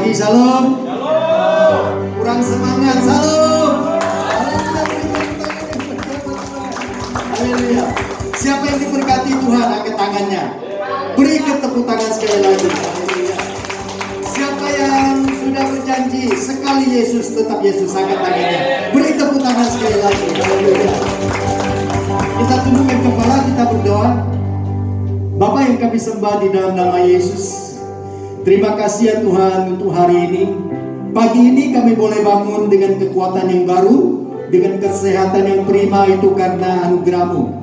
lagi, salam. Kurang semangat, salam. Haleluya. Siapa yang diberkati Tuhan, angkat tangannya. Berikan tepuk tangan sekali lagi. Haleluya. Siapa yang sudah berjanji sekali Yesus tetap Yesus, angkat tangannya. Beri tepuk tangan sekali lagi. Haleluya. Kita tundukkan kepala, kita berdoa. Bapa yang kami sembah di dalam nama Yesus, terima kasih ya Tuhan untuk hari ini. Pagi ini kami boleh bangun dengan kekuatan yang baru, dengan kesehatan yang prima, itu karena anugerah-Mu.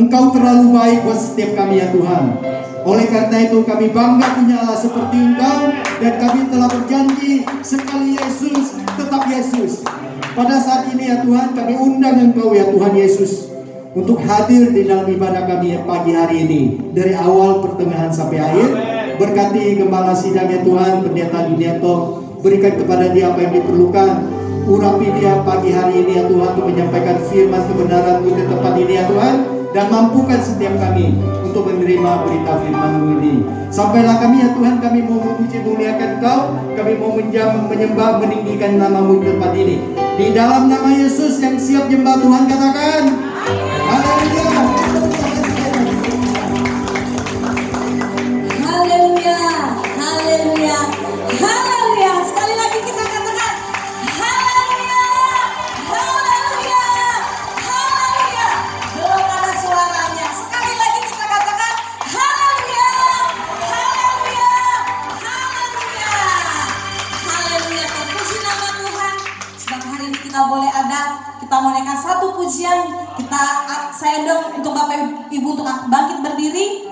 Engkau terlalu baik buat setiap kami ya Tuhan. Oleh karena itu kami bangga punya Allah seperti Engkau, dan kami telah berjanji sekali Yesus tetap Yesus. Pada saat ini ya Tuhan, kami undang Engkau ya Tuhan Yesus untuk hadir di dalam ibadah kami pagi hari ini, dari awal pertengahan sampai akhir. Berkati gembala sidang ya Tuhan, pendeta Dunianto, berikan kepada dia apa yang diperlukan. Urapi dia pagi hari ini ya Tuhan, untuk menyampaikan firman kebenaran di tempat ini ya Tuhan, dan mampukan setiap kami untuk menerima berita firman-Mu ini. Sampailah kami ya Tuhan, kami mau memuji muliakan Engkau, kami mau menyembah meninggikan nama-Mu di tempat ini. Di dalam nama Yesus yang siap nyembah Tuhan, katakan haleluya. Haleluya, haleluya, haleluya. Sekali lagi kita katakan haleluya, haleluya, haleluya. Belum ada suaranya. Sekali lagi kita katakan haleluya, haleluya, haleluya, haleluya. Terpuji nama Tuhan. Sebab hari ini kita boleh ada, kita mau naikkan satu pujian. Saya dong untuk Bapak Ibu untuk bangkit berdiri.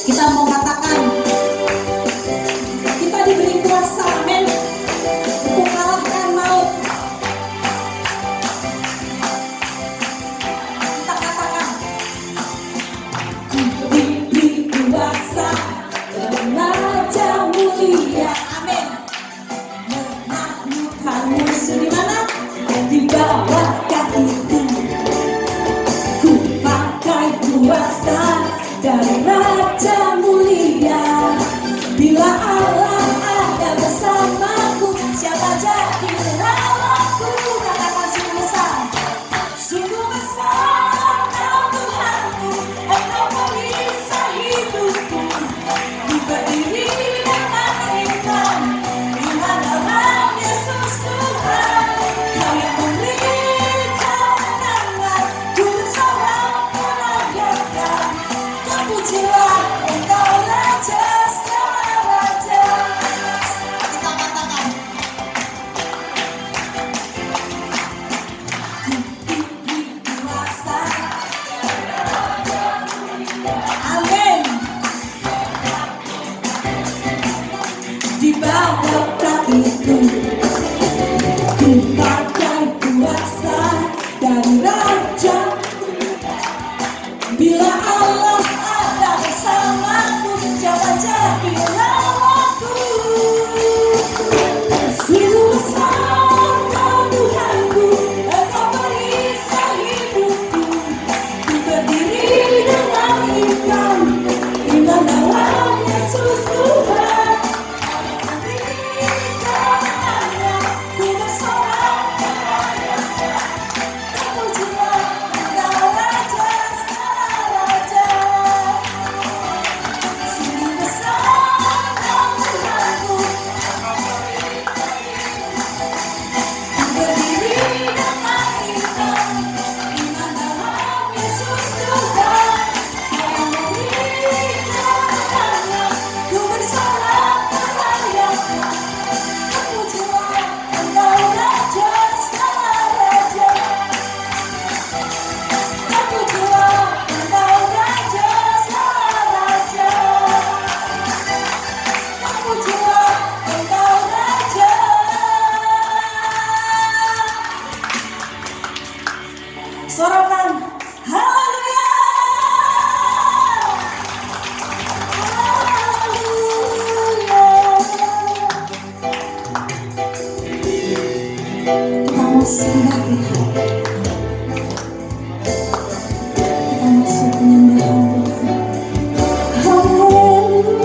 Kita mau katakan kita diberi kuasa, amin, untuk kalahkan maut. Kita katakan diberi kuasa Raja mulia, amin, menaklukkan musuh di mana? Di bawah kakiku. Ku pakai kuasa dari Raja mulia. Bila Allah ada bersamaku, siapa jadi lawanku? Katakan sungguh besar, sungguh besar Kau Tuhanku. Engkau perisai hidupku. Ku berdiri dengan iman, iman dalam Yesus Tuhan. Kau yang memberi kemenangan, ku bersorak merayakan. Terpujilah Engkau Raja segala raja. Kita katakan diberi kuasa, amin, di bawah kakiku. Ku pakai kuasa dari Raja. Bila Allah ada bersamaku, siapa jadi lawanku? Sungguh besar Kau Tuhanku, Engkau perisai hidupku. Ku berdiri dengan iman, iman dalam Yesus Tuhan. Ku bersorak merayakan. Terpujilah Engkau Raja segala raja. Sungguh besar Kau Tuhanku, ku berdiri dengan iman, iman dalam Yesus Tuhan. Kau yang memberi kemenangan, ku bersorak merayakan. Terpujilah Engkau Raja segala raja. Terpujilah Engkau Raja segala raja. Terpujilah Engkau Raja. Sorakan haleluya, haleluya. Kita mau sembah Tuhan. Kita masuk penyembahan Tuhan. Haleluya.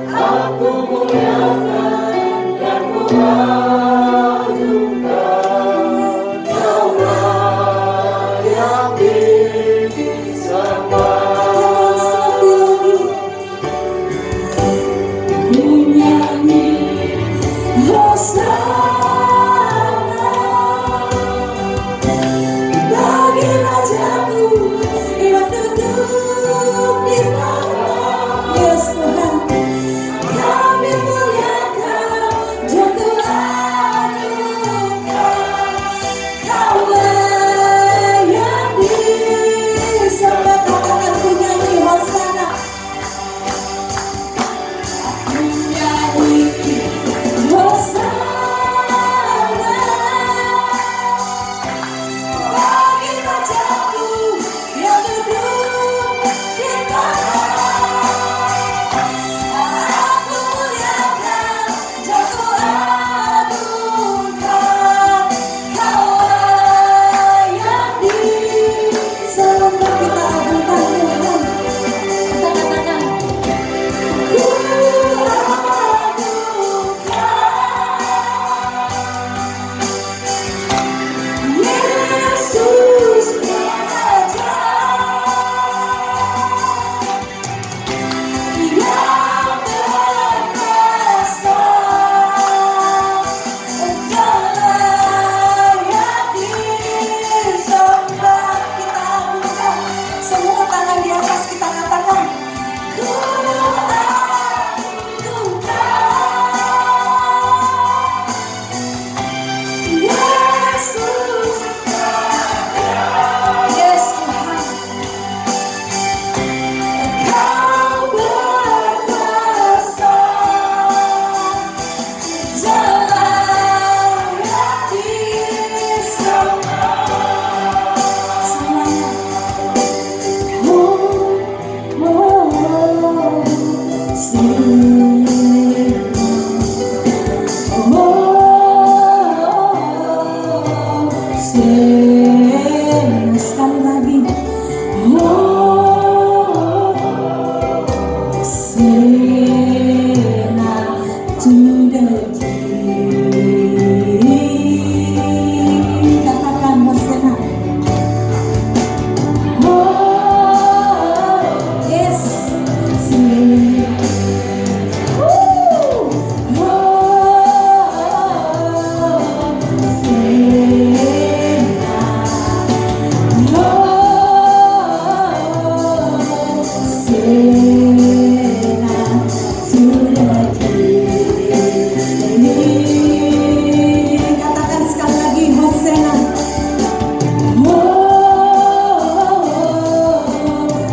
Aku muliakan dan mengagungkan Kaulah yang disembah. Menyanyi Hosana bagi Rajaku yang duduk di tahta. Yes Tuhan, kami muliakan dan mengagungkan Kaulah yang disembah. Katakan ku nyanyi Hosana. Menyanyi Hosana bagi Rajaku yang duduk di tahta. Aku muliakan dan kuagungkan Kaulah yang disembah. Kita agungkan Tuhan. Kita katakan Yesus Raja yang berkuasa, Engkaulah yang disembah. Kita agungkan semua tangan di atas, kita katakan ku Yesus Raja. Yes Tuhan, Engkau berkuasa, Jalan yang disembah. Semuanya. Sekali lagi. Sena to the king. Katakan Hosana. Yes. Katakan sekali lagi Hosana.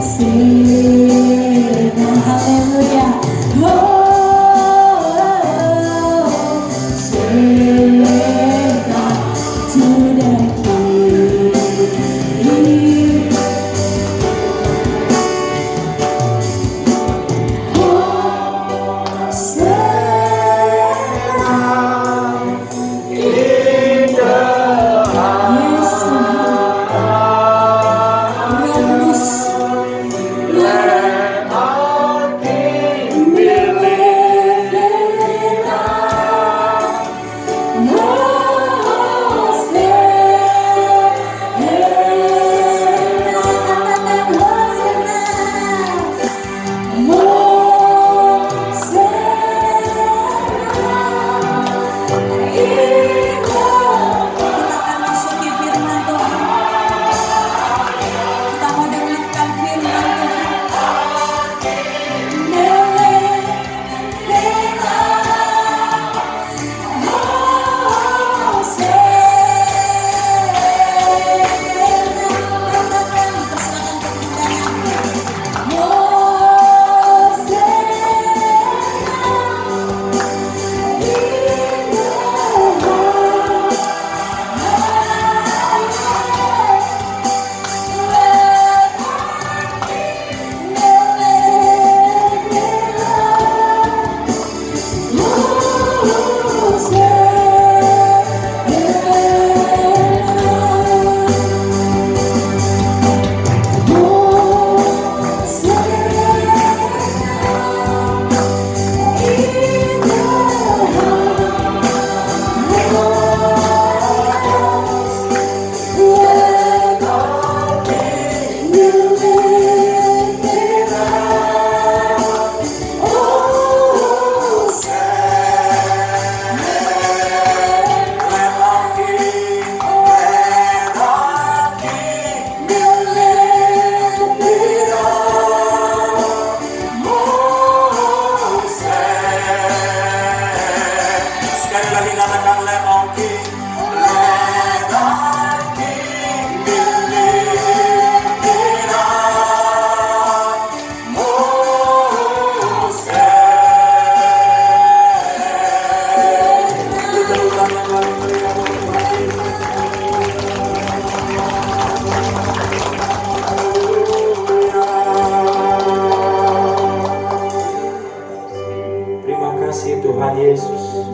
Sena, haleluya. Sena to the king. kasih Tuhan Yesus.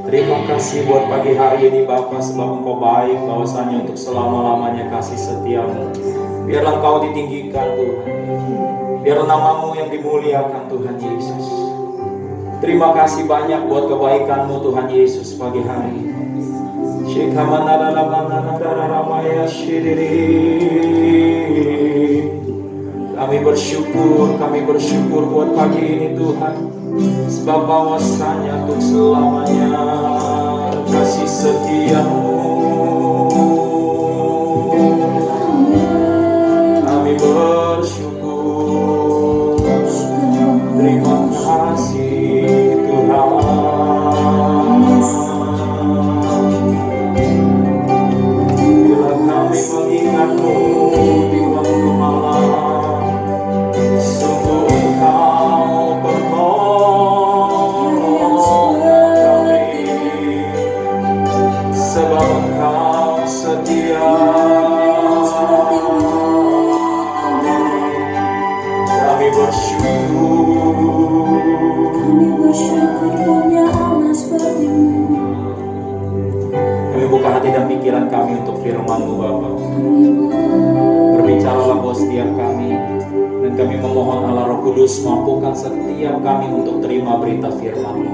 Terima kasih buat pagi hari ini Bapa, sebab Engkau baik, bahwasanya untuk selama-lamanya kasih setiamu. Biarlah Engkau ditinggikan Tuhan, biar namamu yang dimuliakan Tuhan Yesus. Terima kasih banyak buat kebaikan-Mu Tuhan Yesus pagi hari ini. Kami bersyukur buat pagi ini Tuhan, sebab bahwasanya untuk selamanya kasih setia-Mu. Kami bersyukur, terima kasih Tuhan. Bila kami mengingat-Mu di waktu malam, sungguh Engkau pertolongan kami, sebab Engkau setia. Kami bersyukur punya Allah seperti-Mu. Kami buka hati dan pikiran kami untuk firman-Mu Bapa. Berbicaralah buat setiap kami, dan kami memohon Allah Roh Kudus mampukan setiap kami untuk terima berita firman-Mu,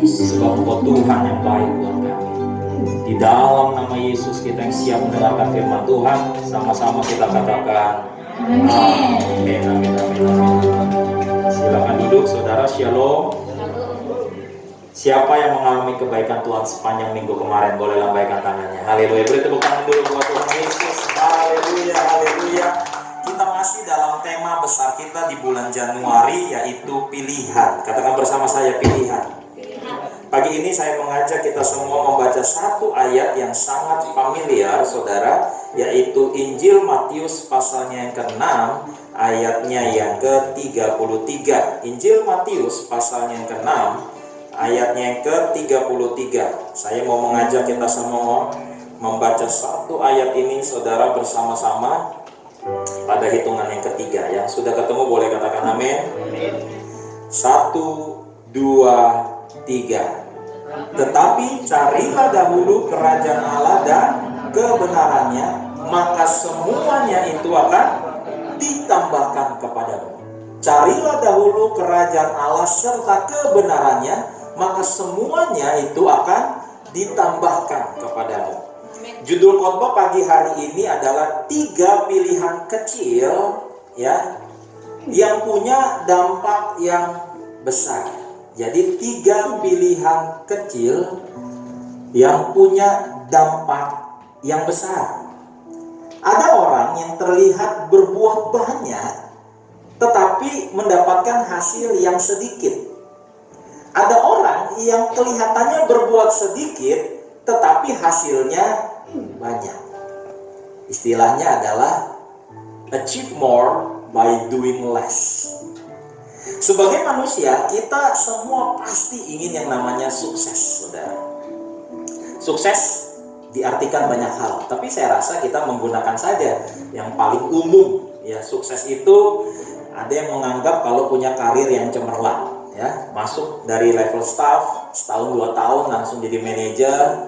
sebab Engkau Tuhan yang baik buat kami. Di dalam nama Yesus kita yang siap mendengarkan firman Tuhan, sama-sama kita katakan amin. Amin, amin, amin, amin. Silakan duduk saudara, shalom. Siapa yang mengalami kebaikan Tuhan sepanjang minggu kemarin, boleh lambaikan tangannya. Haleluya. Beri tepuk tangan dulu buat Tuhan Yesus. Haleluya, haleluya. Kita masih dalam tema besar kita di bulan Januari, yaitu pilihan. Katakan bersama saya, pilihan. Pagi ini saya mengajak kita semua membaca satu ayat yang sangat familiar, saudara, yaitu Injil Matius pasalnya yang ke-6, ayatnya yang ke-33. Injil Matius pasalnya yang ke-6, ayatnya yang ke-33. Saya mau mengajak kita semua membaca satu ayat ini, saudara, bersama-sama pada hitungan yang ketiga. Yang sudah ketemu boleh katakan amin. 1, 2, 3. Tetapi carilah dahulu kerajaan Allah dan kebenarannya, maka semuanya itu akan ditambahkan kepadamu. Carilah dahulu kerajaan Allah serta kebenarannya, maka semuanya itu akan ditambahkan kepadamu. Judul khotbah pagi hari ini adalah 3 pilihan kecil, ya, yang punya dampak yang besar. Jadi 3 pilihan kecil yang punya dampak yang besar. Ada orang yang terlihat berbuat banyak, tetapi mendapatkan hasil yang sedikit. Ada orang yang kelihatannya berbuat sedikit, tetapi hasilnya banyak. Istilahnya adalah achieve more by doing less. Sebagai manusia, kita semua pasti ingin yang namanya sukses, saudara. Sukses diartikan banyak hal, tapi saya rasa kita menggunakan saja yang paling umum. Ya, sukses itu ada yang menganggap kalau punya karir yang cemerlang, ya, masuk dari level staff, setahun 2 tahun langsung jadi manajer,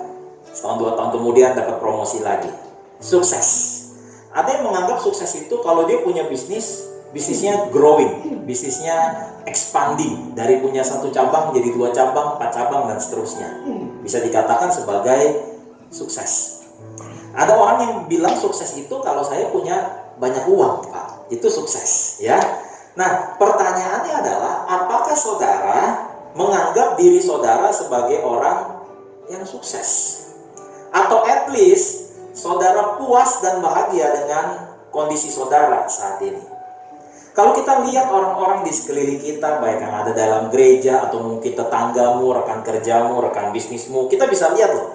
setahun 2 tahun kemudian dapat promosi lagi. Sukses. Ada yang menganggap sukses itu kalau dia punya bisnisnya growing, bisnisnya expanding, dari punya 1 cabang jadi 2 cabang, 4 cabang, dan seterusnya. Bisa dikatakan sebagai sukses. Ada orang yang bilang sukses itu kalau saya punya banyak uang, Pak. Itu sukses, ya. Nah, pertanyaannya adalah, apakah saudara menganggap diri saudara sebagai orang yang sukses? Atau at least saudara puas dan bahagia dengan kondisi saudara saat ini? Kalau kita lihat orang-orang di sekeliling kita, baik yang ada dalam gereja atau mungkin tetanggamu, rekan kerjamu, rekan bisnismu, kita bisa lihat loh,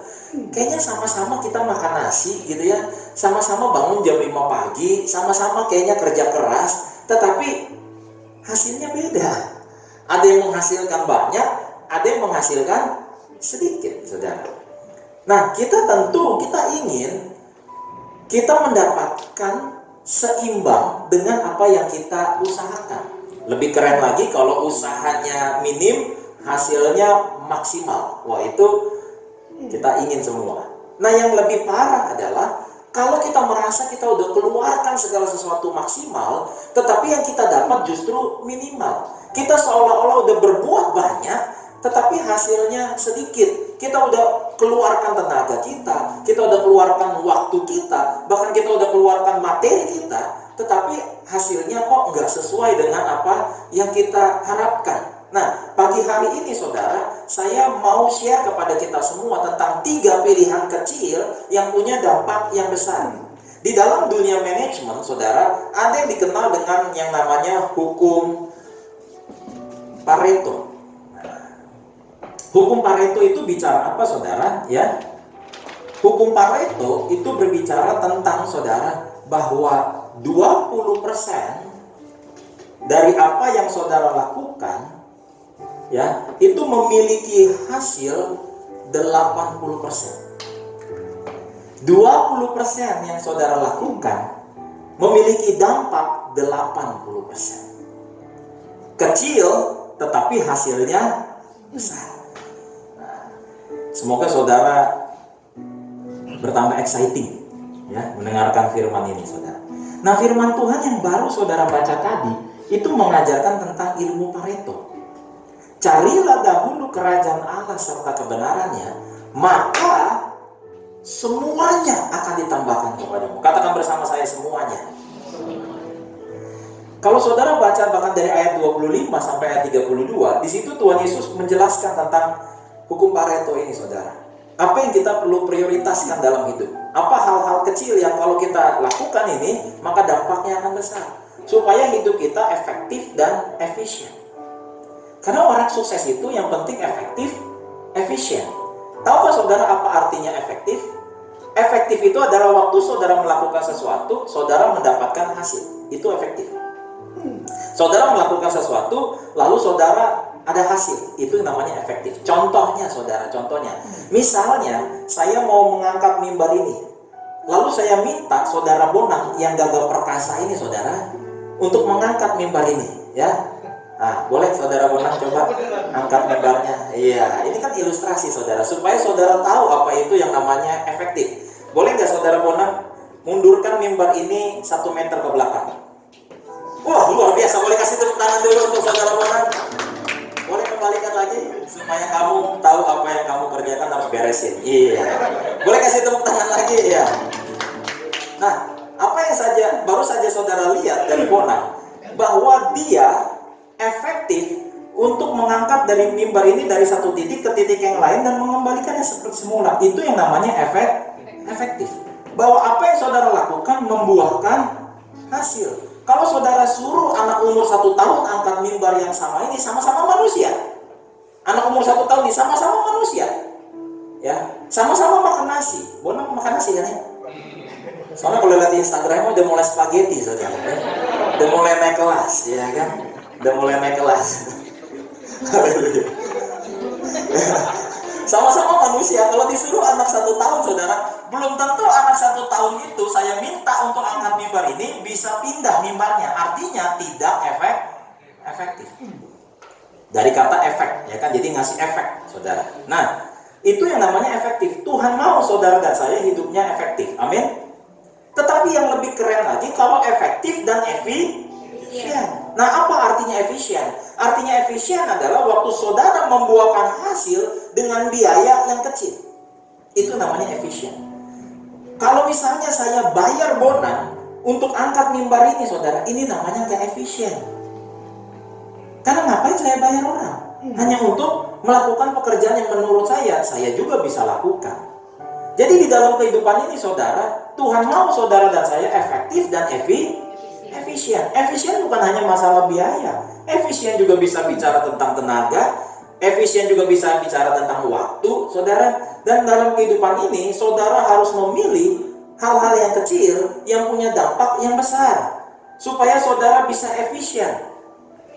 kayaknya sama-sama kita makan nasi gitu ya, sama-sama bangun jam 5 pagi, sama-sama kayaknya kerja keras, tetapi hasilnya beda. Ada yang menghasilkan banyak, ada yang menghasilkan sedikit, saudara. Nah, kita ingin kita mendapatkan seimbang dengan apa yang kita usahakan. Lebih keren lagi kalau usahanya minim, hasilnya maksimal. Wah, itu kita ingin semua. Nah, yang lebih parah adalah kalau kita merasa kita udah keluarkan segala sesuatu maksimal, tetapi yang kita dapat justru minimal. Kita seolah-olah udah berbuat banyak, tetapi hasilnya sedikit. Kita udah keluarkan tenaga kita udah keluarkan waktu kita, bahkan kita udah keluarkan materi kita, tetapi hasilnya kok nggak sesuai dengan apa yang kita harapkan. Nah, pagi hari ini saudara, saya mau share kepada kita semua tentang 3 pilihan kecil yang punya dampak yang besar. Di dalam dunia manajemen, saudara, ada yang dikenal dengan yang namanya hukum Pareto. Hukum Pareto itu bicara apa, saudara? Ya, hukum Pareto itu berbicara tentang, saudara, bahwa 20% dari apa yang saudara lakukan, ya, itu memiliki hasil 80%. 20% yang saudara lakukan memiliki dampak 80%. Kecil, tetapi hasilnya besar. Semoga saudara bertambah exciting ya mendengarkan firman ini, saudara. Nah, firman Tuhan yang baru saudara baca tadi itu mengajarkan tentang ilmu Pareto. Carilah dahulu kerajaan Allah serta kebenarannya, maka semuanya akan ditambahkan kepadamu. Katakan bersama saya, semuanya. Kalau saudara baca bahkan dari ayat 25 sampai ayat 32, di situ Tuhan Yesus menjelaskan tentang hukum Pareto ini, saudara. Apa yang kita perlu prioritaskan dalam hidup? Apa hal-hal kecil yang kalau kita lakukan ini, maka dampaknya akan besar. Supaya hidup kita efektif dan efisien. Karena orang sukses itu yang penting efektif, efisien. Tahukah saudara apa artinya efektif? Efektif itu adalah waktu saudara melakukan sesuatu, saudara mendapatkan hasil. Itu efektif. Saudara melakukan sesuatu, lalu saudara ada hasil, itu namanya efektif. Contohnya, saudara, misalnya saya mau mengangkat mimbar ini, lalu saya minta saudara Bonang yang gagah perkasa ini, saudara, untuk mengangkat mimbar ini, ya. Nah, boleh saudara Bonang coba angkat mimbarnya. Iya, ini kan ilustrasi, saudara, supaya saudara tahu apa itu yang namanya efektif. Boleh nggak saudara Bonang mundurkan mimbar ini 1 meter ke belakang? Wah, luar biasa. Boleh kasih tepuk tangan dulu untuk saudara Bonang. Boleh kembalikan lagi supaya kamu tahu apa yang kamu kerjakan harus beresin. Iya. Boleh kasih tepuk tangan lagi, ya. Nah, apa yang baru saja saudara lihat dari Bonang, bahwa dia efektif untuk mengangkat dari mimbar ini dari satu titik ke titik yang lain dan mengembalikannya seperti semula. Itu yang namanya efektif. Bahwa apa yang saudara lakukan membuahkan hasil. Kalau saudara suruh anak umur 1 tahun angkat mimbar yang sama ini, sama-sama manusia. Anak umur 1 tahun ini sama-sama manusia. Ya, sama-sama makan nasi. Bonang makan nasi kan ya? Soalnya kalau lihat di Instagram udah mulai spaghetti, saudara. Ya? Udah mulai naik kelas, ya kan? Udah mulai naik kelas. Sama-sama manusia. Kalau disuruh anak 1 tahun, saudara, belum tentu anak 1 tahun itu saya minta untuk angkat mimbar ini bisa pindah mimbarnya. Artinya tidak efektif. Dari kata efek, ya kan? Jadi ngasih efek, saudara. Nah, itu yang namanya efektif. Tuhan mau saudara dan saya hidupnya efektif. Amin. Tetapi yang lebih keren lagi kalau efektif dan efisien. Nah, apa artinya efisien? Artinya efisien adalah waktu saudara membuahkan hasil dengan biaya yang kecil. Itu namanya efisien. Kalau misalnya saya bayar Bonang untuk angkat mimbar ini, saudara, ini namanya gak efisien. Karena ngapain saya bayar orang? Hanya untuk melakukan pekerjaan yang menurut saya juga bisa lakukan. Jadi di dalam kehidupan ini, saudara, Tuhan mau saudara dan saya efektif dan efisien. Efisien bukan hanya masalah biaya. Efisien juga bisa bicara tentang tenaga. Efisien juga bisa bicara tentang waktu, saudara. Dan dalam kehidupan ini, saudara harus memilih hal-hal yang kecil yang punya dampak yang besar. Supaya saudara bisa efisien.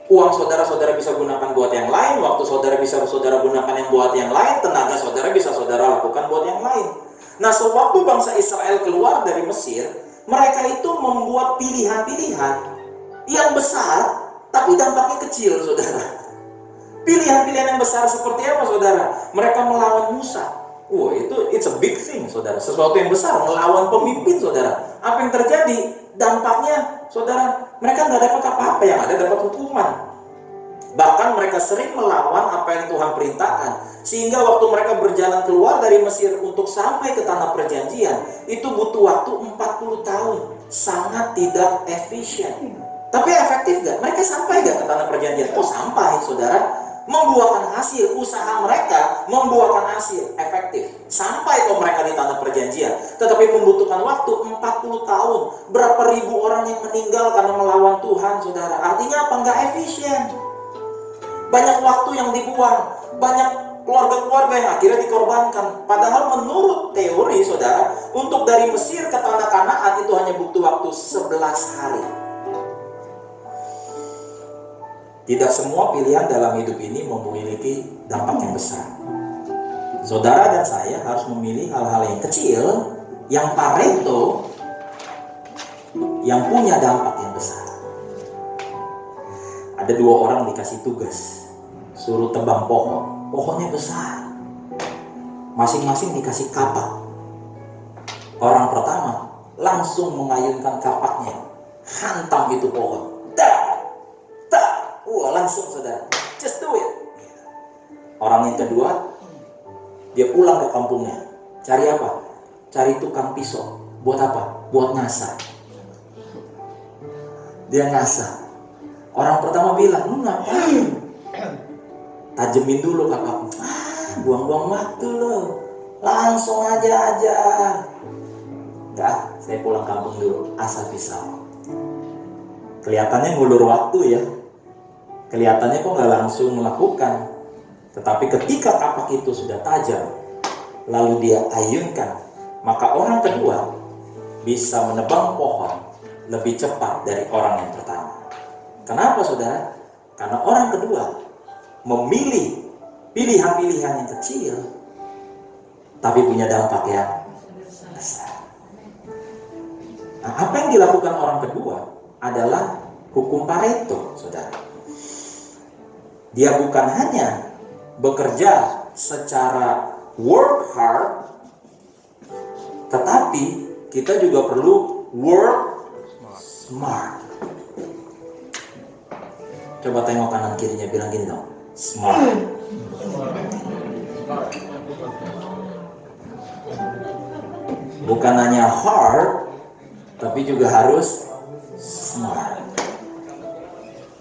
Uang saudara bisa gunakan buat yang lain. Waktu saudara bisa saudara gunakan yang buat yang lain. Tenaga saudara bisa saudara lakukan buat yang lain. Nah, sewaktu bangsa Israel keluar dari Mesir, mereka itu membuat pilihan-pilihan yang besar, tapi dampaknya kecil, saudara. Pilihan-pilihan yang besar seperti apa, saudara? Mereka melawan Musa. Wah, itu it's a big thing, saudara. Sesuatu yang besar, melawan pemimpin, saudara. Apa yang terjadi? Dampaknya, saudara, mereka nggak dapat apa-apa, yang ada dapat hukuman. Bahkan mereka sering melawan apa yang Tuhan perintahkan. Sehingga waktu mereka berjalan keluar dari Mesir untuk sampai ke tanah perjanjian, itu butuh waktu 40 tahun. Sangat tidak efisien. Tapi efektif gak? Mereka sampai gak ke tanah perjanjian? Oh, sampai, saudara. Membuahkan hasil, usaha mereka membuahkan hasil efektif. Sampai kok mereka di tanah perjanjian. Tetapi membutuhkan waktu 40 tahun. Berapa ribu orang yang meninggal karena melawan Tuhan, saudara. Artinya apa? Gak efisien. Banyak waktu yang dibuang. Banyak keluarga-keluarga yang akhirnya dikorbankan. Padahal menurut teori, saudara, untuk dari Mesir ke tanah Kanaan itu hanya butuh waktu 11 hari. Tidak semua pilihan dalam hidup ini memiliki dampak yang besar. Saudara dan saya harus memilih hal-hal yang kecil, yang Pareto, yang punya dampak yang besar. Ada 2 orang dikasih tugas, suruh tebang pohon. Pohonnya besar. Masing-masing dikasih kapak. Orang pertama langsung mengayunkan kapaknya, hantam itu pohon. Wah, langsung, saudara. Just do it. Orang yang kedua, dia pulang ke kampungnya. Cari apa? Cari tukang pisau. Buat apa? Buat ngasah. Dia ngasah. Orang pertama bilang, lu ngapain? Tajemin dulu kapakmu. Buang-buang waktu lo. Langsung aja. Enggak, saya pulang kampung dulu. Asah pisau. Kelihatannya ngulur waktu ya. Kelihatannya kok nggak langsung melakukan. Tetapi ketika kapak itu sudah tajam, lalu dia ayunkan, maka orang kedua bisa menebang pohon lebih cepat dari orang yang pertama. Kenapa, saudara? Karena orang kedua memilih pilihan-pilihan yang kecil, tapi punya dampak yang besar. Nah, apa yang dilakukan orang kedua adalah hukum Pareto, saudara. Dia bukan hanya bekerja secara work hard, tetapi kita juga perlu work smart. Coba tengok kanan kirinya, bilang gini dong, smart. Bukan hanya hard, tapi juga harus smart.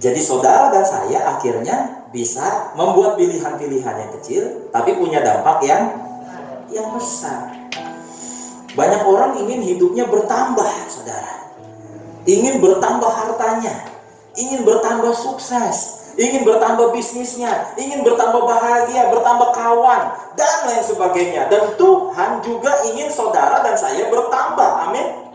Jadi saudara dan saya akhirnya bisa membuat pilihan-pilihan yang kecil, tapi punya dampak yang besar. Banyak orang ingin hidupnya bertambah, saudara. Ingin bertambah hartanya, ingin bertambah sukses, ingin bertambah bisnisnya, ingin bertambah bahagia, bertambah kawan, dan lain sebagainya. Dan Tuhan juga ingin saudara dan saya bertambah, amin.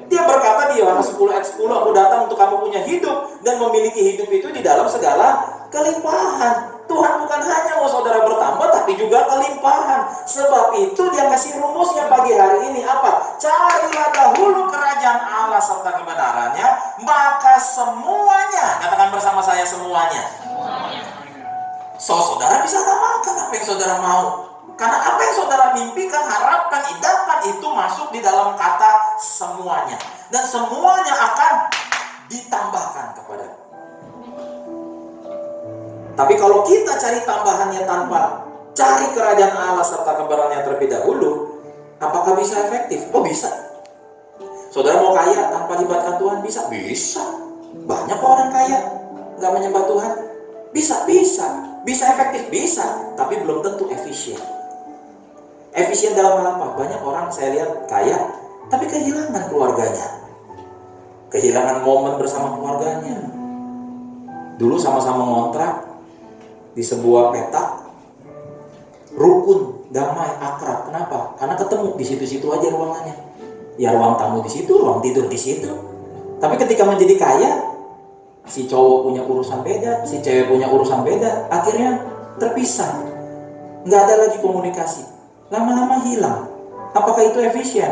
Dia berkata di Yohanes 10 ayat 10, aku datang untuk kamu punya hidup dan memiliki hidup itu di dalam segala kelimpahan. Tuhan bukan hanya mau saudara bertambah, tapi juga kelimpahan. Sebab itu dia kasih rumusnya pagi hari ini apa? Carilah dahulu kerajaan Allah serta kebenarannya, maka semuanya, katakan bersama saya, semuanya. So saudara bisa tambahkan apa yang saudara mau. Karena apa yang saudara mimpikan, harapkan, idamkan itu masuk di dalam kata semuanya. Dan semuanya akan ditambahkan kepada. Tapi kalau kita cari tambahannya tanpa cari kerajaan Allah serta kebenarannya terlebih dahulu, apakah bisa efektif? Oh bisa. Saudara mau kaya tanpa libatkan Tuhan? Bisa? Bisa. Banyak orang kaya nggak menyembah Tuhan. Bisa. Bisa efektif? Bisa. Tapi belum tentu efisien. Efisien dalam hal apa? Banyak orang saya lihat kaya, tapi kehilangan keluarganya. Kehilangan momen bersama keluarganya. Dulu sama-sama ngontrak di sebuah petak, rukun, damai, akrab. Kenapa? Karena ketemu di situ-situ aja ruangannya. Ya ruang tamu di situ, ruang tidur di situ. Tapi ketika menjadi kaya, si cowok punya urusan beda, si cewek punya urusan beda, akhirnya terpisah. Nggak ada lagi komunikasi. Lama-lama hilang. Apakah itu efisien?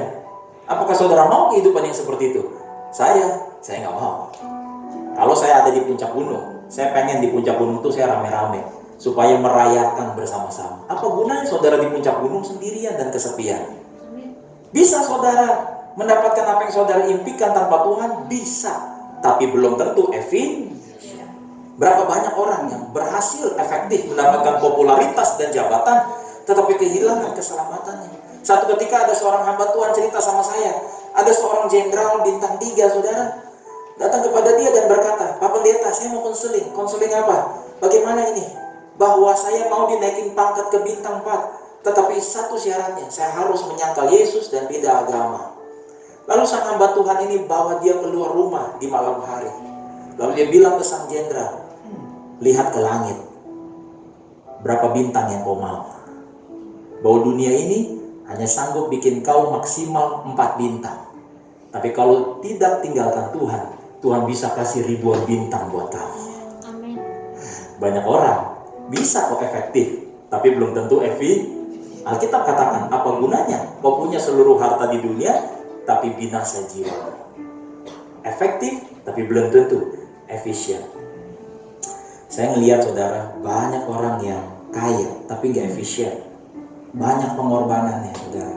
Apakah saudara mau kehidupan yang seperti itu? Saya nggak mau. Kalau saya ada di puncak gunung, Saya pengen di puncak gunung tuh saya rame-rame supaya merayakan bersama-sama. Apa gunanya saudara di puncak gunung sendirian dan kesepian? Bisa saudara mendapatkan apa yang saudara impikan tanpa Tuhan? Bisa. Tapi belum tentu efisien. Berapa banyak orang yang berhasil efektif mendapatkan popularitas dan jabatan, tetapi kehilangan keselamatannya. Satu ketika ada seorang hamba Tuhan cerita sama saya, ada seorang jenderal bintang 3 saudara, datang kepada dia dan berkata, Pak Pendeta, saya mau konseling. Konseling apa? Bagaimana ini? Bahwa saya mau dinaikin pangkat ke bintang 4, tetapi satu syaratnya, saya harus menyangkal Yesus dan beda agama. Lalu sang hamba Tuhan ini bawa dia keluar rumah di malam hari. Lalu dia bilang ke sang jenderal, lihat ke langit, berapa bintang yang kau mau? Bahwa dunia ini hanya sanggup bikin kau maksimal 4 bintang. Tapi kalau tidak tinggalkan Tuhan, Tuhan bisa kasih ribuan bintang buat kamu. Amin. Banyak orang bisa kok efektif, tapi belum tentu efisien. Alkitab katakan, apa gunanya kau punya seluruh harta di dunia, tapi binasa jiwa. Efektif, tapi belum tentu efisien. Saya ngelihat saudara, banyak orang yang kaya, tapi nggak efisien. Banyak pengorbanannya saudara.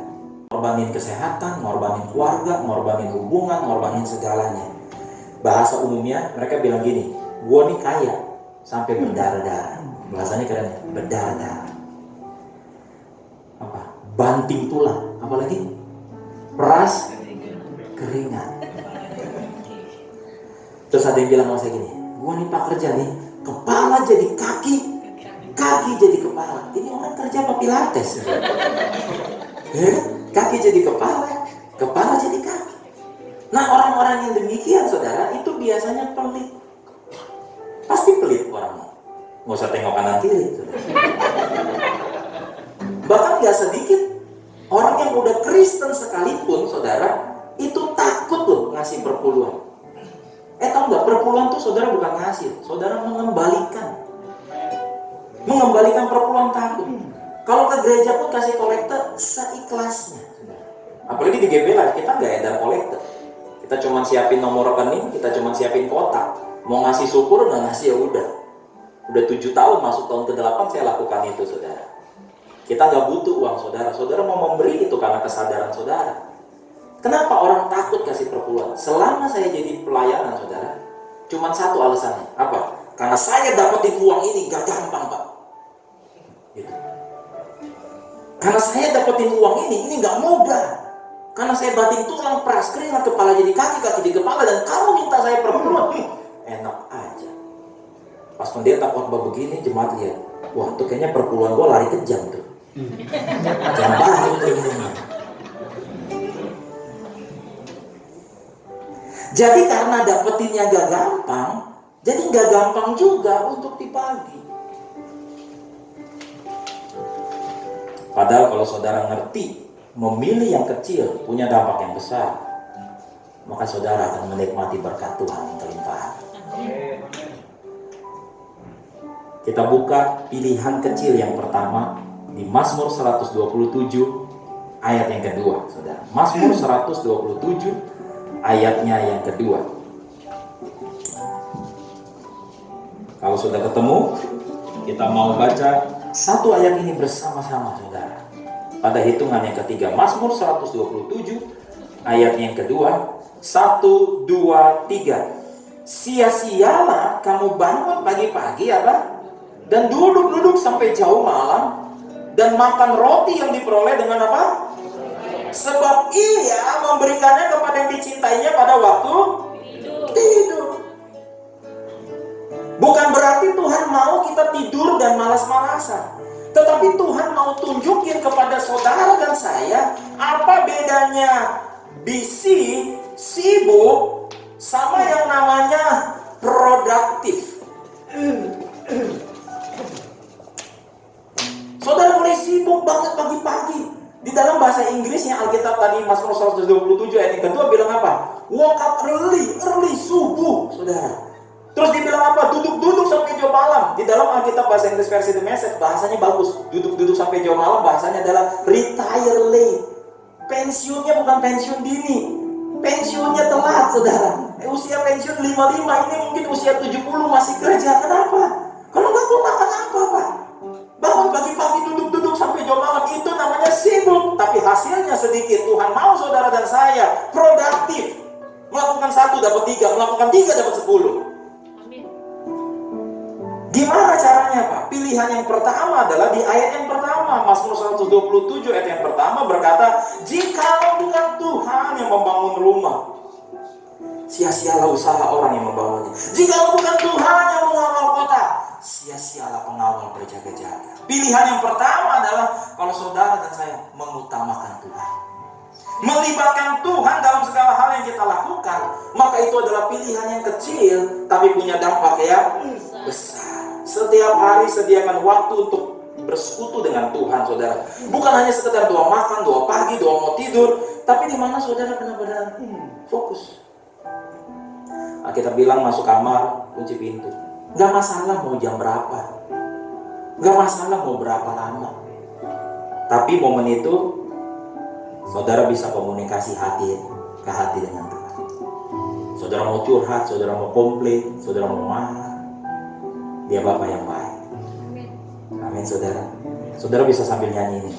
Ngorbanin kesehatan, ngorbanin keluarga, ngorbanin hubungan, ngorbanin segalanya. Bahasa umumnya mereka bilang gini, gua nih kaya sampai berdarah-darah. Bahasanya keren ya, berdarah-darah. Apa? Banting tulang, apalagi peras keringat. Terus ada yang bilang sama saya gini, gua nih pak kerja nih, kepala jadi kaki, kaki jadi kepala. Ini orang kerja apa pilates? Ya, kaki jadi kepala, kepala jadi kaki. Nah orang-orang yang demikian saudara, itu biasanya pelit. Pasti pelit orangnya. Nggak usah tengok kanan kiri. Bahkan gak sedikit orang yang udah Kristen sekalipun saudara, itu takut loh ngasih perpuluhan. Tahu nggak, perpuluhan tuh saudara bukan ngasih, saudara mengembalikan. Mengembalikan perpuluhan takut. Kalau ke gereja pun kasih kolektor seikhlasnya. Apalagi di GB Live kita nggak edar kolektor. Kita cuma siapin nomor rekening, kita cuma siapin kotak. Mau ngasih syukur nggak ngasih ya udah. Udah 7 tahun masuk tahun ke-8 saya lakukan itu saudara. Kita nggak butuh uang saudara. Saudara mau memberi itu karena kesadaran saudara. Kenapa orang takut kasih perpuluhan? Selama saya jadi pelayanan saudara, cuma satu alasannya. Apa? Karena saya dapetin uang ini gak gampang pak. Gitu. Karena saya dapetin uang ini gak mudah. Karena saya banting tulang, peras keringat, kepala jadi kaki, kaki jadi kepala, dan kamu minta saya perpuluhan. Enak aja. Pas pendeta khotbah begini, jemaat lihat, wah tuh kayaknya perpuluhan gue lari kejam tuh. Jam baru tuh ini. Jadi karena dapetinnya gak gampang, jadi gak gampang juga untuk dibagi. Padahal kalau saudara ngerti, memilih yang kecil punya dampak yang besar, maka saudara akan menikmati berkat Tuhan yang kelimpahan. Kita buka pilihan kecil yang pertama di Mazmur 127 ayat yang kedua, saudara. Mazmur 127 ayatnya yang kedua. Kalau sudah ketemu, kita mau baca satu ayat ini bersama-sama saudara. Pada hitungan yang ketiga, Mazmur 127 ayat yang kedua. 1, 2, 3. Sia-sialah kamu bangun pagi-pagi apa? Dan duduk-duduk sampai jauh malam, dan makan roti yang diperoleh dengan apa? Sebab ia memberikannya kepada yang dicintainya pada waktu tidur. Bukan berarti Tuhan mau kita tidur dan malas-malasan, tetapi Tuhan mau tunjukin kepada saudara dan saya apa bedanya busy, sibuk, sama yang namanya produktif. Saudara mulai sibuk banget pagi-pagi. Di dalam bahasa Inggrisnya Alkitab tadi Mazmur 127 ayat yang kedua bilang apa? Woke up early subuh, saudara. Terus dibilang apa? Duduk-duduk sampai jauh malam. Di dalam Alkitab bahasa Inggris versi The Message bahasanya bagus. Duduk-duduk sampai jauh malam bahasanya adalah retire late. Pensiunnya bukan pensiun dini. pensiunnya telat, saudara. Usia pensiun 55, ini mungkin usia 70 masih kerja. Kenapa? Kalau nggak mau makan apa, Pak? Bangun pagi-pagi duduk-duduk sampai jam malam, itu namanya sibuk. Tapi hasilnya sedikit. Tuhan mau saudara dan saya produktif. Melakukan 1 dapat 3, melakukan 3 dapat 10. Gimana caranya, Pak? Pilihan yang pertama adalah di ayat yang pertama. Mazmur 127 ayat yang pertama berkata, jikalau bukan Tuhan yang membangun rumah, sia-sialah usaha orang yang membangunnya. Jikalau bukan Tuhan yang mengawal kota, sia-sialah pengawal berjaga-jaga. Pilihan yang pertama adalah kalau saudara dan saya mengutamakan Tuhan, melibatkan Tuhan dalam segala hal yang kita lakukan, maka itu adalah pilihan yang kecil tapi punya dampak yang besar. Setiap hari sediakan waktu untuk bersekutu dengan Tuhan, saudara. Bukan hanya sekedar doa makan, doa pagi, doa mau tidur, tapi di mana saudara benar-benar fokus. Kita bilang masuk kamar, kunci pintu. Gak masalah mau jam berapa, gak masalah mau berapa lama. Tapi momen itu saudara bisa komunikasi hati ke hati dengan Tuhan. Saudara mau curhat, saudara mau komplain, saudara mau marah, Dia Bapa yang baik. Amin, saudara. Saudara bisa sambil nyanyi ini.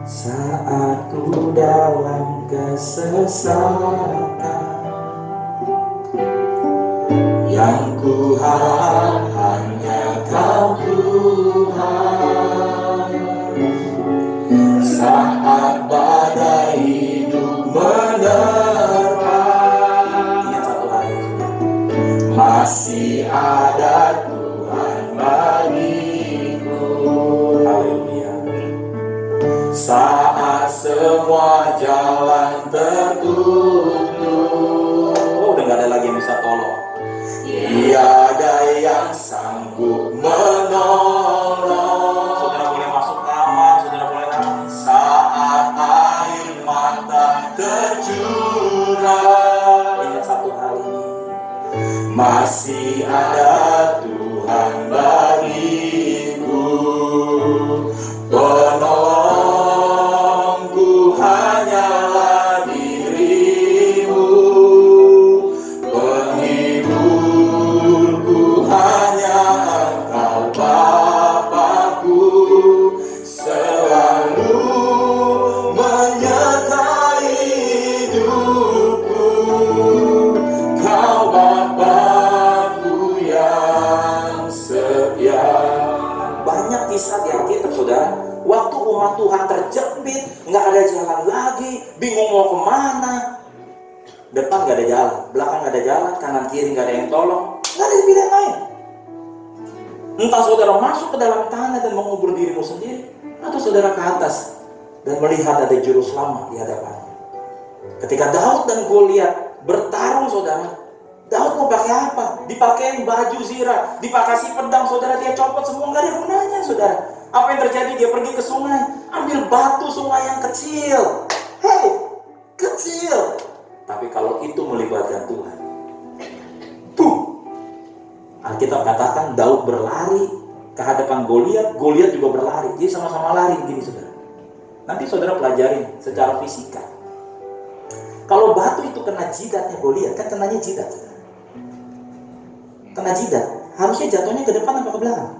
Saat ku dalam kesesakan, yang ku harap hanya Kau Tuhan. Saat badai hidup menerpa, ingat satu hal, masih ada Tuhan bagiku. Haleluya. Saat semua jalan tertutup, udah gak ada lagi yang bisa tolong. Tiada yang sanggup menolong. Saudara boleh masuk kamar, saudara boleh nangis. Saat air mata tercurah, ingat satu hal ini, masih ada Tuhan bagiku. Penolongku hanyalah dirimu, penghiburku hanya Engkau Bapakku, selalu menyertai hidupku. Kau Bapakku yang setia. Banyak kisah di Alkitab, saudara. Waktu umat Tuhan terjepit, nggak ada jalan lagi, bingung mau kemana. Depan nggak ada jalan, belakang nggak ada jalan, kanan kiri nggak ada yang tolong, nggak ada pilihan lain. Entah saudara masuk ke dalam tanah dan mengubur dirimu sendiri, atau saudara ke atas dan melihat ada juru selamat di hadapannya. Ketika Daud dan Goliat bertarung, saudara, Daud mau pakai apa? Dipakein baju zirah, dipakasi pedang, saudara, dia copot semua, nggak ada gunanya, saudara. Apa yang terjadi? Dia pergi ke sungai, ambil batu sungai yang kecil. Hei, kecil. Tapi kalau itu melibatkan Tuhan, Alkitab katakan Daud berlari ke hadapan Goliat, Goliat juga berlari. Jadi sama-sama lari begini, saudara. Nanti saudara pelajarin secara fisika. Kalau batu itu kena jidatnya Goliat, kan kenanya jidat, saudara. Kena jidat, harusnya jatuhnya ke depan apa ke belakang?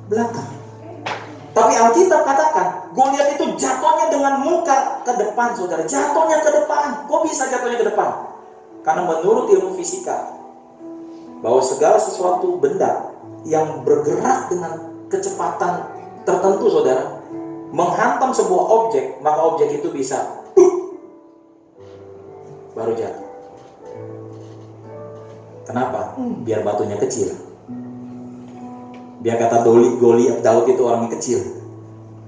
Belakang. Tapi Alkitab katakan Goliat itu jatuhnya dengan muka ke depan, saudara. Jatuhnya ke depan. Kok bisa jatuhnya ke depan? Karena menurut ilmu fisika, bahwa segala sesuatu benda yang bergerak dengan kecepatan tertentu, saudara, menghantam sebuah objek, maka objek itu bisa baru jatuh. Kenapa? Biar batunya kecil. Biar kata Goliat, Daud itu orangnya kecil,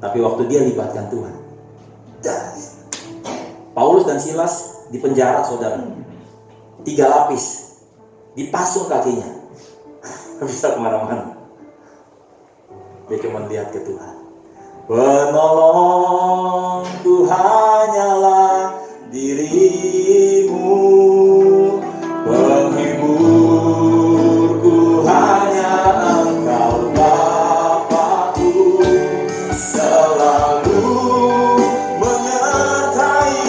tapi waktu dia libatkan Tuhan, Paulus dan Silas di penjara, saudara, 3 lapis, dipasung kakinya, bisa kemana-mana. Dia cuma lihat ke Tuhan. Penolongku hanyalah dirimu, penghiburku hanya Engkau Bapakku, selalu menyertai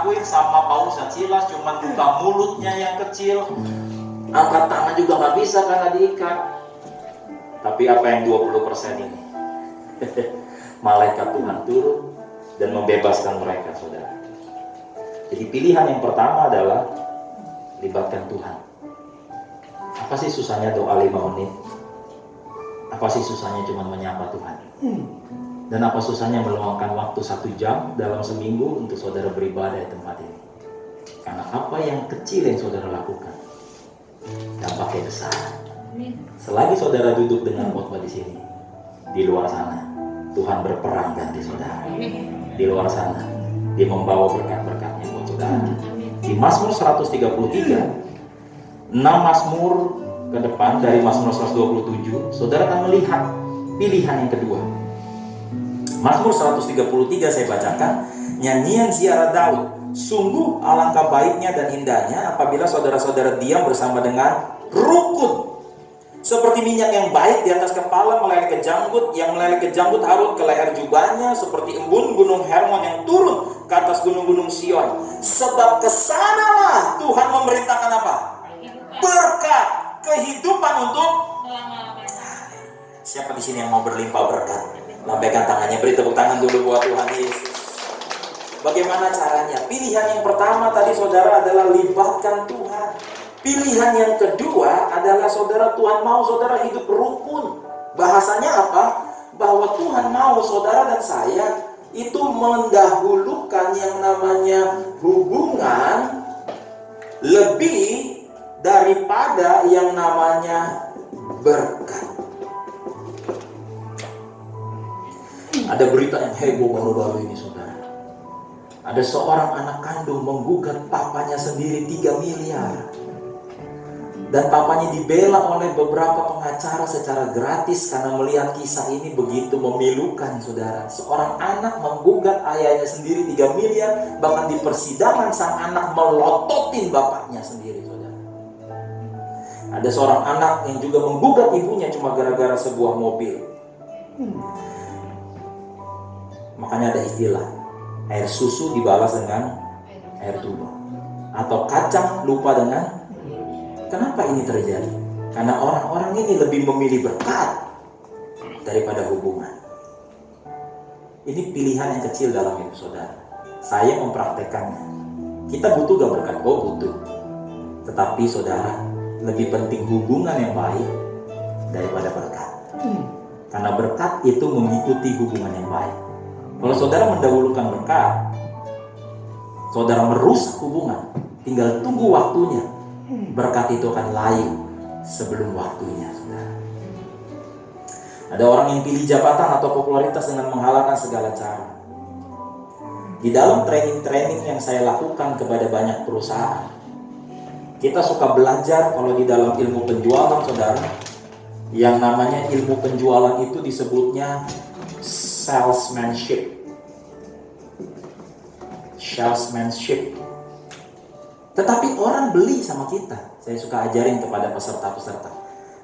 dilakuin sama Paulus dan Silas, cuman buka mulutnya yang kecil, angkat tangan juga nggak bisa karena diikat. Tapi apa yang 20% ini? Malaikat Tuhan turun dan membebaskan mereka, saudara. Jadi pilihan yang pertama adalah libatkan Tuhan. Apa sih susahnya doa 5 menit? Apa sih susahnya cuma menyapa Tuhan? Dan apa susahnya meluangkan waktu 1 jam dalam seminggu untuk saudara beribadah di tempat ini? Karena apa yang kecil yang saudara lakukan, dampaknya besar. Selagi saudara duduk dengan khotbah di sini, di luar sana Tuhan berperang ganti saudara. Di luar sana Dia membawa berkat-berkatnya buat saudara. Di Mazmur 133, 6 Mazmur ke depan dari Mazmur 127, saudara akan melihat pilihan yang kedua. Mazmur 133 saya bacakan, nyanyian ziarah Daud. Sungguh alangkah baiknya dan indahnya apabila saudara-saudara diam bersama dengan rukun. Seperti minyak yang baik di atas kepala meleleh ke janggut, yang meleleh ke janggut Harun ke leher jubahnya, seperti embun gunung Hermon yang turun ke atas gunung-gunung Sion. Sebab kesanalah Tuhan memerintahkan apa? Berkat, kehidupan untuk siapa di sini yang mau berlimpah berkat? Lambaikan tangannya, beri tepuk tangan dulu buat Tuhan Yesus. Bagaimana caranya? Pilihan yang pertama tadi saudara adalah libatkan Tuhan. Pilihan yang kedua adalah saudara, Tuhan mau saudara hidup rukun. Bahasanya apa? Bahwa Tuhan mau saudara dan saya itu mendahulukan yang namanya hubungan lebih daripada yang namanya berkat. Ada berita yang heboh baru-baru ini saudara. Ada seorang anak kandung menggugat papanya sendiri 3 miliar. Dan papanya dibela oleh beberapa pengacara secara gratis karena melihat kisah ini begitu memilukan saudara. Seorang anak menggugat ayahnya sendiri 3 miliar. Bahkan di persidangan sang anak melototin bapaknya sendiri saudara. Ada seorang anak yang juga menggugat ibunya cuma gara-gara sebuah mobil. Makanya ada istilah air susu dibalas dengan air tuba, atau kacang lupa dengan. Kenapa ini terjadi? Karena orang-orang ini lebih memilih berkat daripada hubungan. Ini pilihan yang kecil dalam hidup saudara. Saya mempraktekannya. Kita butuh gak berkat? Oh butuh. Tetapi saudara, lebih penting hubungan yang baik daripada berkat. Karena berkat itu mengikuti hubungan yang baik. Kalau saudara mendahulukan berkat, saudara merusak hubungan, tinggal tunggu waktunya. Berkat itu akan layu sebelum waktunya, saudara. Ada orang yang pilih jabatan atau popularitas dengan menghalalkan segala cara. Di dalam training-training yang saya lakukan kepada banyak perusahaan, kita suka belajar kalau di dalam ilmu penjualan, saudara, yang namanya ilmu penjualan itu disebutnya salesmanship. Tetapi orang beli sama kita. Saya suka ajarin kepada peserta-peserta.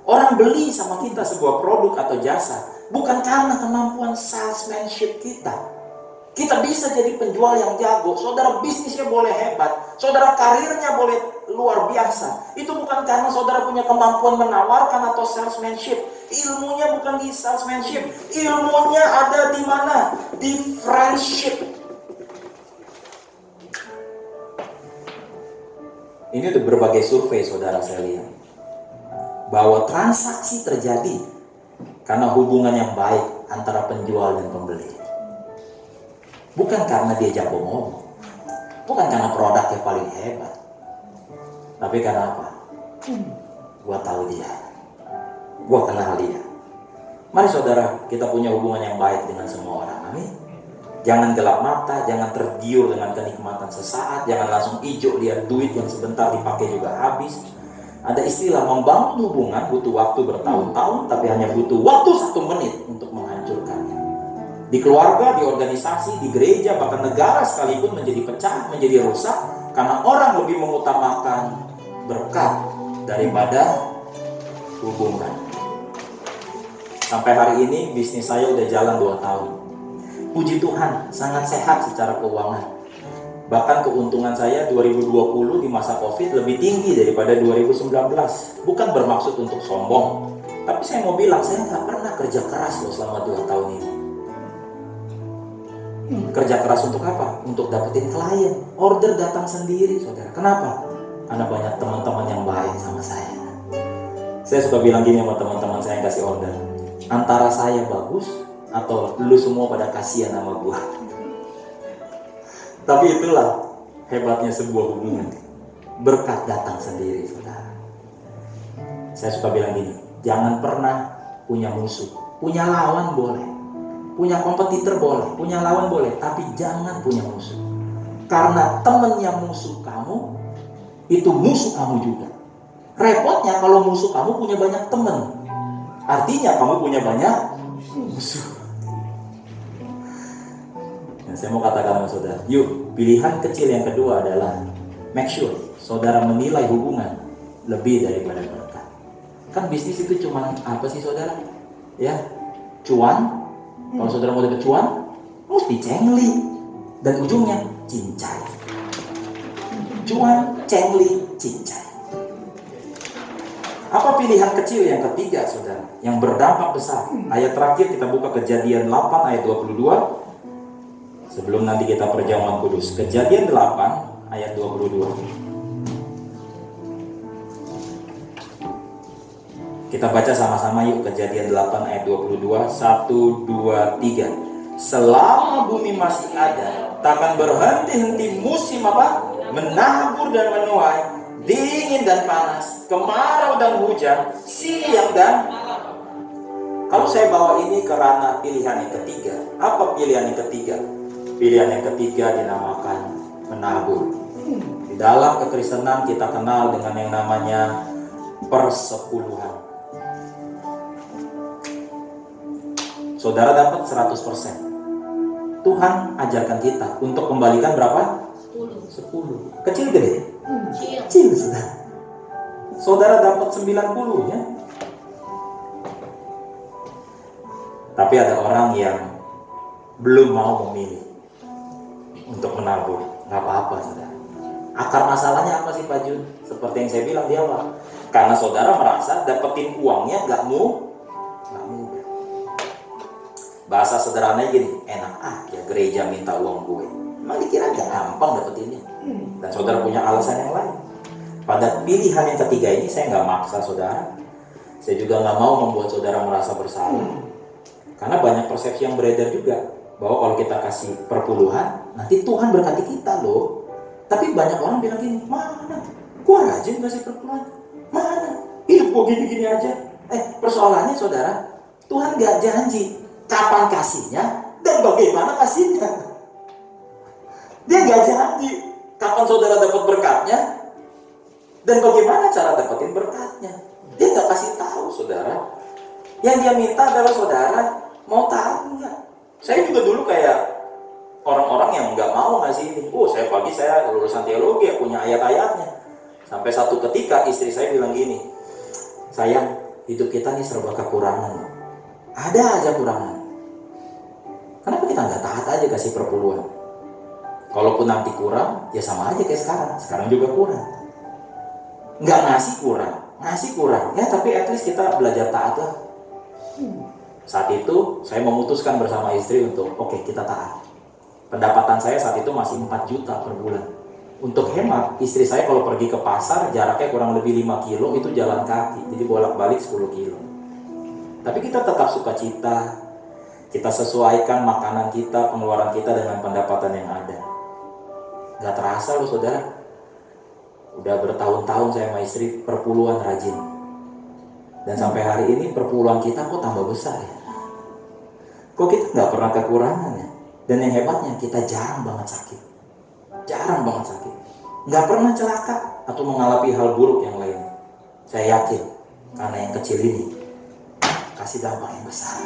Orang beli sama kita sebuah produk atau jasa bukan karena kemampuan salesmanship kita. Kita bisa jadi penjual yang jago. Saudara bisnisnya boleh hebat. Saudara karirnya boleh luar biasa. Itu bukan karena saudara punya kemampuan menawarkan atau salesmanship. Ilmunya bukan di salesmanship. Ilmunya ada di mana? Di friendship. Ini udah berbagai survei saudara saya lihat. Bahwa transaksi terjadi karena hubungan yang baik antara penjual dan pembeli. Bukan karena dia jago ngomong. Bukan karena produknya paling hebat. Tapi karena apa? Gua tahu dia. Gua kenal dia. Mari saudara, kita punya hubungan yang baik dengan semua orang. Amin. Jangan gelap mata, jangan tergiur dengan kenikmatan sesaat, jangan langsung ijo lihat duit yang sebentar dipakai juga habis. Ada istilah membangun hubungan butuh waktu bertahun-tahun, tapi hanya butuh waktu 1 menit untuk menghancurkannya. Di keluarga, di organisasi, di gereja, bahkan negara sekalipun menjadi pecah, menjadi rusak, karena orang lebih mengutamakan berkat daripada hubungan. Sampai hari ini bisnis saya udah jalan 2 tahun. Puji Tuhan, sangat sehat secara keuangan. Bahkan keuntungan saya 2020 di masa COVID lebih tinggi daripada 2019. Bukan bermaksud untuk sombong, tapi saya mau bilang saya nggak pernah kerja keras loh selama 2 tahun ini. Kerja keras untuk apa? Untuk dapetin klien. Order datang sendiri, saudara. Kenapa? Karena banyak teman-teman yang baik sama saya. Saya suka bilang gini sama teman-teman saya yang kasih order. Antara saya bagus atau lu semua pada kasihan sama gua. Tapi itulah hebatnya sebuah hubungan. Berkat datang sendiri, saudara. Saya suka bilang gini, jangan pernah punya musuh. Punya lawan boleh, punya kompetitor boleh, punya lawan boleh, tapi jangan punya musuh. Karena temennya musuh kamu, itu musuh kamu juga. Repotnya kalau musuh kamu punya banyak temen, artinya kamu punya banyak musuh. Nah, saya mau katakan sama saudara, yuk, pilihan kecil yang kedua adalah make sure saudara menilai hubungan lebih daripada berkat. Kan bisnis itu cuma apa sih saudara? Ya, cuan. Kalau saudara mau dapat cuan, mesti cengli, dan ujungnya cincai. Cuan, cengli, cincai. Apa pilihan kecil yang ketiga, saudara, yang berdampak besar? Ayat terakhir kita buka Kejadian 8 ayat 22. Sebelum nanti kita perjamuan kudus. Kejadian 8 ayat 22. Kita baca sama-sama yuk. Kejadian 8 ayat 22. 1, 2, 3. Selama bumi masih ada, takkan berhenti-henti musim apa? Menabur dan menuai, dingin dan panas, kemarau dan hujan, siang dan malam. Kalau saya bawa ini ke ranah pilihan yang ketiga, apa pilihan yang ketiga? Pilihan yang ketiga dinamakan menabur. Di dalam kekristenan kita kenal dengan yang namanya persepuluhan. Saudara dapat 100%. Tuhan ajarkan kita untuk kembalikan berapa? 10. Kecil gede? Kecil, saudara. Saudara dapat 90 ya. Tapi ada orang yang belum mau memilih untuk menabur. Gak apa-apa, saudara. Akar masalahnya apa sih Pak Jun? Seperti yang saya bilang di awal, karena saudara merasa dapetin uangnya gak mudah. Bahasa sederhananya gini, enak aja gereja minta uang gue. Emang dikira gampang dapetinnya? Dan saudara punya alasan yang lain. Pada pilihan yang ketiga ini saya gak maksa saudara. Saya juga gak mau membuat saudara merasa bersalah. Karena banyak persepsi yang beredar juga, bahwa kalau kita kasih perpuluhan, nanti Tuhan berkati kita loh. Tapi banyak orang bilang gini, mana? Gua rajin kasih perpuluhan. Mana? Hidup gua gini-gini aja. Persoalannya saudara, Tuhan gak janji kapan kasihnya dan bagaimana kasihnya. Dia gak janji kapan saudara dapat berkatnya dan bagaimana cara dapetin berkatnya. Dia gak kasih tahu saudara. Yang dia minta adalah saudara mau tahu nggak? Saya juga dulu kayak orang-orang yang nggak mau ngasih ini. Saya pagi saya lulusan teologi ya, punya ayat-ayatnya. Sampai satu ketika istri saya bilang gini, sayang, hidup kita nih serba kekurangan. Ada aja kurangan. Kenapa kita nggak taat aja kasih perpuluhan? Kalaupun nanti kurang, ya sama aja kayak sekarang. Sekarang juga kurang. Nggak ngasih kurang. Ya tapi at least kita belajar taat lah. Saat itu saya memutuskan bersama istri untuk oke, kita taat. Pendapatan saya saat itu masih 4 juta per bulan. Untuk hemat, istri saya kalau pergi ke pasar jaraknya kurang lebih 5 kilo, itu jalan kaki. Jadi bolak-balik 10 kilo. Tapi kita tetap sukacita. Kita sesuaikan makanan kita, pengeluaran kita dengan pendapatan yang ada. Gak terasa loh saudara. Udah bertahun-tahun saya sama istri perpuluhan rajin. Dan sampai hari ini perpuluhan kita kok tambah besar ya. Kok kita gak pernah kekurangan ya. Dan yang hebatnya kita jarang banget sakit. Jarang banget sakit. Gak pernah celaka atau mengalami hal buruk yang lain. Saya yakin karena yang kecil ini kasih dampak yang besar.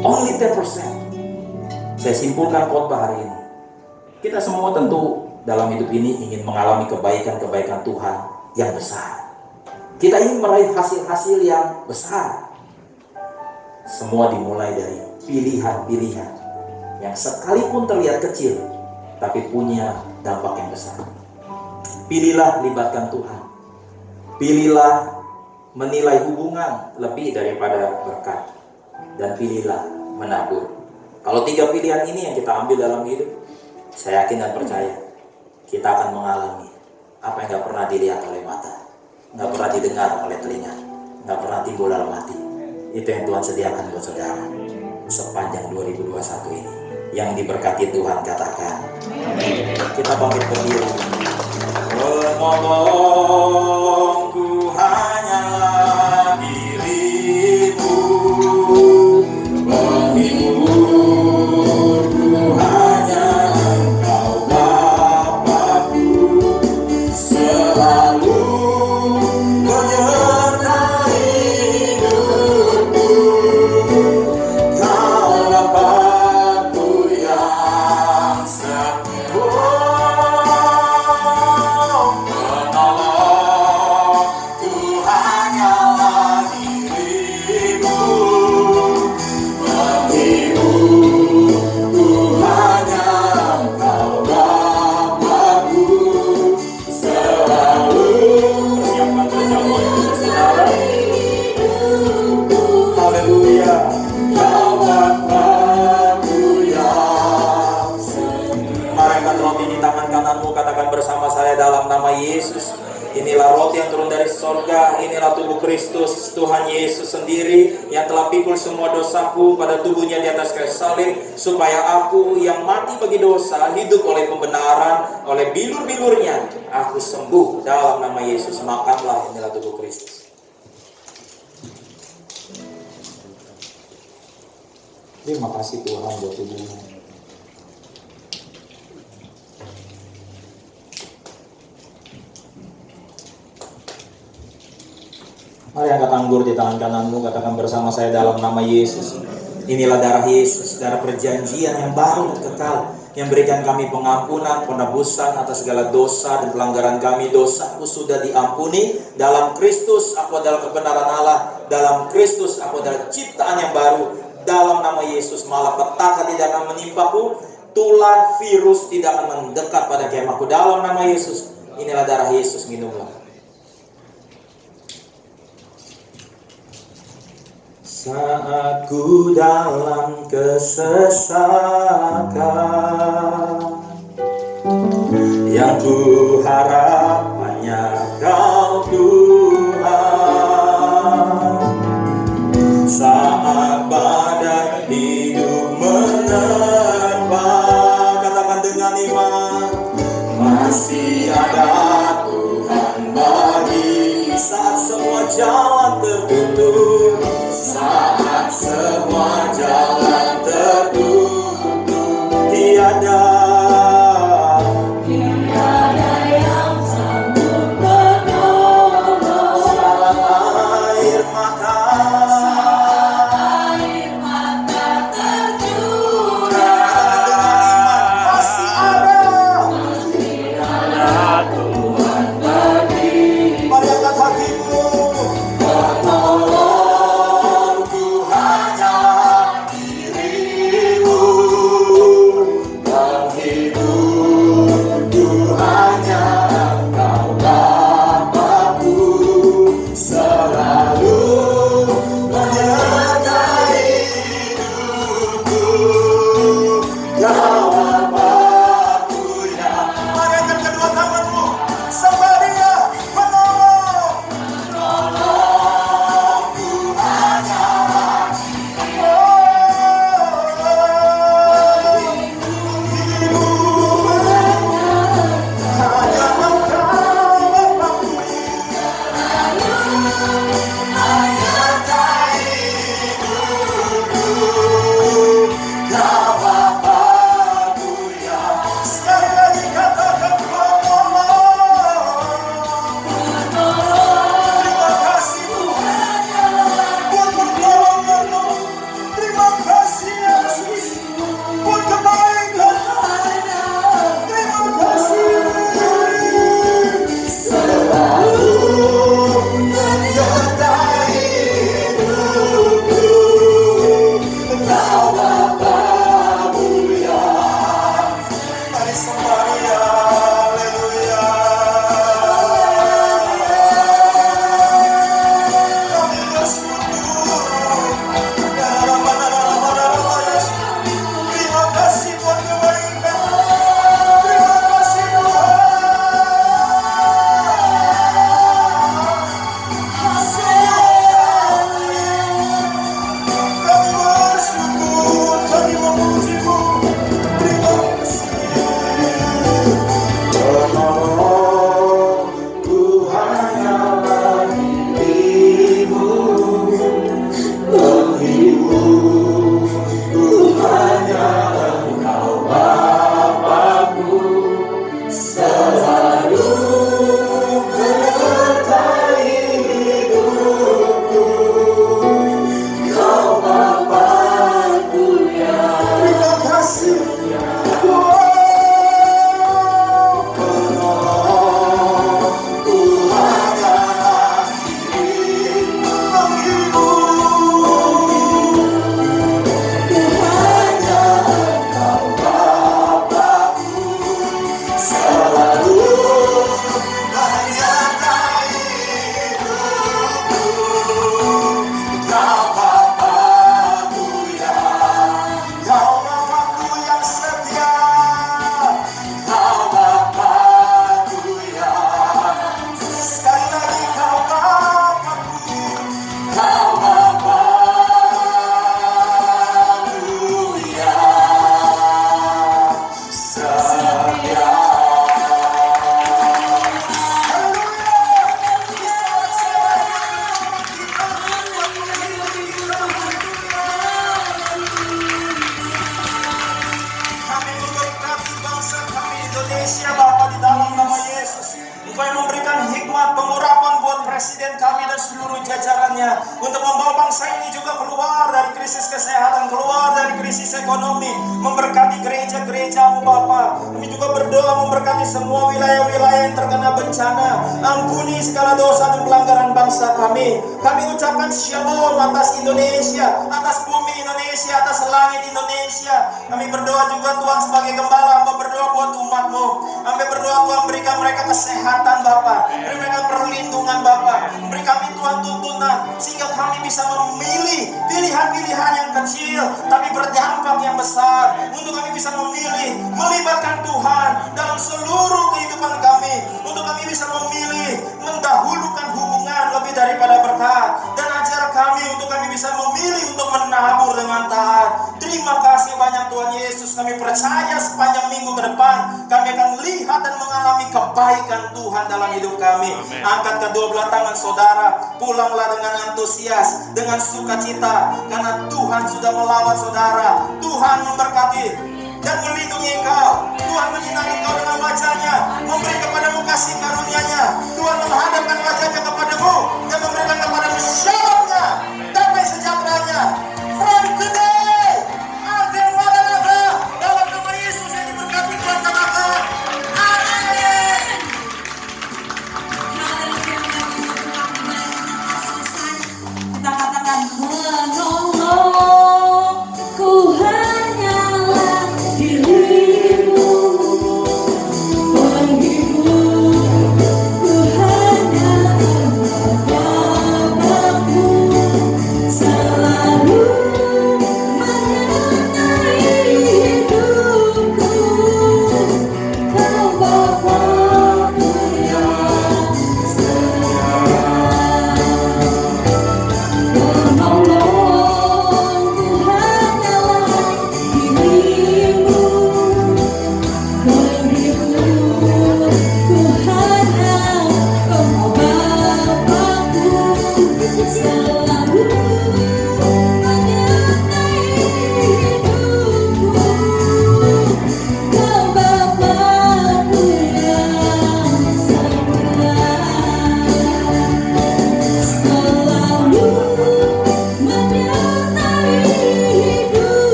Only 10%. Saya simpulkan khotbah hari ini. Kita semua tentu dalam hidup ini ingin mengalami kebaikan-kebaikan Tuhan yang besar. Kita ingin meraih hasil-hasil yang besar. Semua dimulai dari pilihan-pilihan yang sekalipun terlihat kecil, tapi punya dampak yang besar. Pilihlah libatkan Tuhan. Pilihlah menilai hubungan lebih daripada berkat. Dan pilihlah menabur. Kalau 3 pilihan ini yang kita ambil dalam hidup, saya yakin dan percaya kita akan mengalami apa yang gak pernah dilihat oleh mata, gak pernah didengar oleh telinga, gak pernah timbul dalam hati. Itu yang Tuhan sediakan buat saudara sepanjang 2021 ini. Yang diberkati Tuhan katakan. Kita bangkit berdiri. Penolongku hanyalah dirimu, penghiburku hanya Engkau Bapa-Ku, selalu menyertai hidupku. Kaulah Bapa-Ku yang setia. Katakan bersama saya dalam nama Yesus. Inilah roti yang turun dari sorga. Inilah tubuh Kristus, Tuhan Yesus sendiri yang telah pikul semua dosaku pada tubuhnya di atas kayu salib, supaya aku yang mati bagi dosa hidup oleh pembenaran. Oleh bilur-bilurnya aku sembuh dalam nama Yesus. Makanlah, inilah tubuh Kristus. Terima kasih Tuhan buat tubuhmu. Mari angkat anggur di tangan kananmu, katakan bersama saya dalam nama Yesus. Inilah darah Yesus, darah perjanjian yang baru dan kekal, yang berikan kami pengampunan, penebusan atas segala dosa dan pelanggaran kami. Dosaku sudah diampuni. Dalam Kristus aku adalah kebenaran Allah. Dalam Kristus aku adalah ciptaan yang baru. Dalam nama Yesus malapetaka tidak akan menimpaku, tulah virus tidak akan mendekat pada kemahku. Dalam nama Yesus, inilah darah Yesus, minumlah. Saat ku dalam kesesakan, yang ku harap hanya Kau Tuhan. Saat badai hidup menerpa, katakan dengan iman, masih ada Tuhan bagi. Saat semua jalan tertutup, saat semua jalan tertutup, tiada yang sanggup menolong. Saat air mata tercurah, masih ada Tuhan bagi. Mari angkat hatimu. hikmat, pengurapan buat presiden kami dan seluruh jajarannya untuk membawa bangsa ini juga keluar dari krisis kesehatan, keluar dari krisis ekonomi. Memberkati gereja-gereja-Mu Bapa. Kami juga berdoa memberkati semua wilayah-wilayah yang terkena bencana. Ampuni segala dosa dan pelanggaran bangsa kami. Kami ucapkan shalom atas Indonesia, atas bumi Indonesia, atas langit Indonesia. Kami berdoa juga Tuhan sebagai gembala, hamba berdoa buat umat-Mu. Hamba berdoa Tuhan berikan mereka kesehatan Bapa, beri mereka perlindungan Bapa, beri kami Tuhan tuntunan sehingga kami bisa memilih pilihan-pilihan yang kecil tapi berdampak yang besar, untuk kami bisa memilih melibatkan Tuhan dalam seluruh kehidupan kami, untuk kami bisa memilih mendahulukan hubungan lebih daripada berkat, dan ajar kami untuk kami bisa memilih untuk menabur dengan taat. Terima kasih banyak Tuhan Yesus. Kami percaya sepanjang minggu ke depan kami akan lihat dan mengalami kebaikan Tuhan dalam hidup kami. Angkat kedua belah tangan saudara, pulanglah dengan antusias, dengan sukacita, karena Tuhan sudah melawat saudara. Tuhan memberkati dan melindungi engkau. Tuhan menyinari engkau dengan wajah-Nya